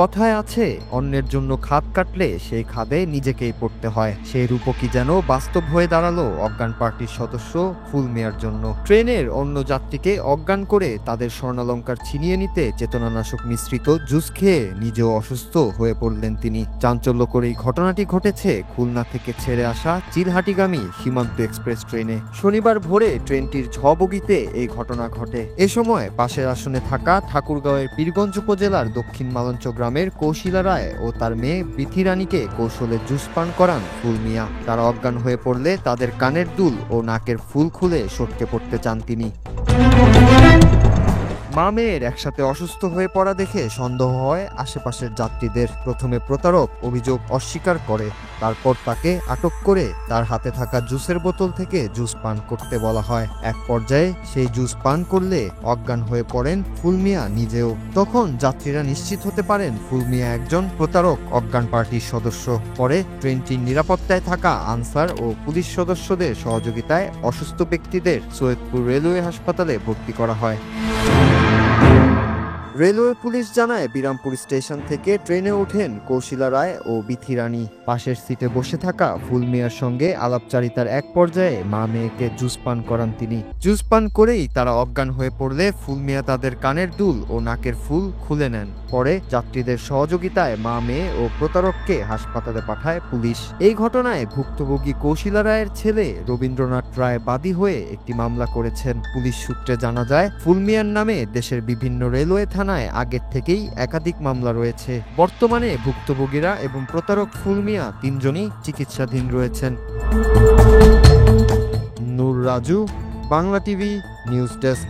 কথায় আছে, অন্যের জন্য খাদ কাটলে সেই খাদে নিজেকেই পড়তে হয়। সেই রূপকই যেন বাস্তব হয়ে দাঁড়ালো অজ্ঞান পার্টির সদস্য ফুল মিয়ার জন্য। ট্রেনের অন্য যাত্রীকে অজ্ঞান করে তাদের স্বর্ণালংকার ছিনিয়ে নিতে চেতনানাশক মিশ্রিত জুস খেয়ে নিজেও অসুস্থ হয়ে পড়লেন তিনি। চাঞ্চল্যকর এই ঘটনাটি ঘটেছে খুলনা থেকে ছেড়ে আসা চিলহাটিগামী সীমান্ত এক্সপ্রেস ট্রেনে। শনিবার ভোরে ট্রেনটির ঝ বগিতে এই ঘটনা ঘটে। এ সময় পাশের আসনে থাকা ঠাকুরগাঁওয়ের পীরগঞ্জ উপজেলার দক্ষিণ মালঞ্চ গ্রামের কৌশিলা রায় ও তার মেয়ে বিথি রানীকে কৌশলে জুস পান করান ফুল মিয়া। তারা অজ্ঞান হয়ে পড়লে তাদের কানের দুল ও নাকের ফুল খুলে সটকে পড়তে চান তিনি। মা মেয়ের একসাথে অসুস্থ হয়ে পড়া দেখে সন্দেহ হয় আশেপাশের যাত্রীদের। প্রথমে প্রতারক অভিযোগ অস্বীকার করে, তারপর তাকে আটক করে তার হাতে থাকা জুসের বোতল থেকে জুস পান করতে বলা হয়। এক পর্যায়ে সেই জুস পান করলে অজ্ঞান হয়ে পড়েন ফুল মিয়া নিজেও। তখন যাত্রীরা নিশ্চিত হতে পারেন ফুল মিয়া একজন প্রতারক অজ্ঞান পার্টির সদস্য। পরে ট্রেনটির নিরাপত্তায় থাকা আনসার ও পুলিশ সদস্যদের সহযোগিতায় অসুস্থ ব্যক্তিদের সৈয়দপুর রেলওয়ে হাসপাতালে ভর্তি করা হয়। রেলওয়ে পুলিশ জানায়, বিরামপুর স্টেশন থেকে ট্রেনে ওঠেন কৌশিলা রায় ও বিথি রানী। পাশের সিটে বসে থাকা ফুল মিয়ার সঙ্গে আলাপচারিতার এক পর্যায়ে মা মেয়েকে জুস পান করান তিনি। জুস পান করেই তারা অজ্ঞান হয়ে পড়লে ফুল মিয়া তাদের কানের দুল ও নাকের ফুল খুলে নেন। পরে যাত্রীদের সহযোগিতায় মা মেয়ে ও প্রতারককে হাসপাতালে পাঠায় পুলিশ। এই ঘটনায় ভুক্তভোগী কৌশিলা রায়ের ছেলে রবীন্দ্রনাথ রায় বাদী হয়ে একটি মামলা করেছেন। পুলিশ সূত্রে জানা যায়, ফুল মিয়ার নামে দেশের বিভিন্ন রেলওয়ে থানায় আগের থেকেই একাধিক মামলা রয়েছে। বর্তমানে ভুক্তভোগীরা এবং প্রতারক ফুল মিয়া তিনজনই চিকিৎসাধীন রয়েছেন। Noor Raju, Bangla TV news desk.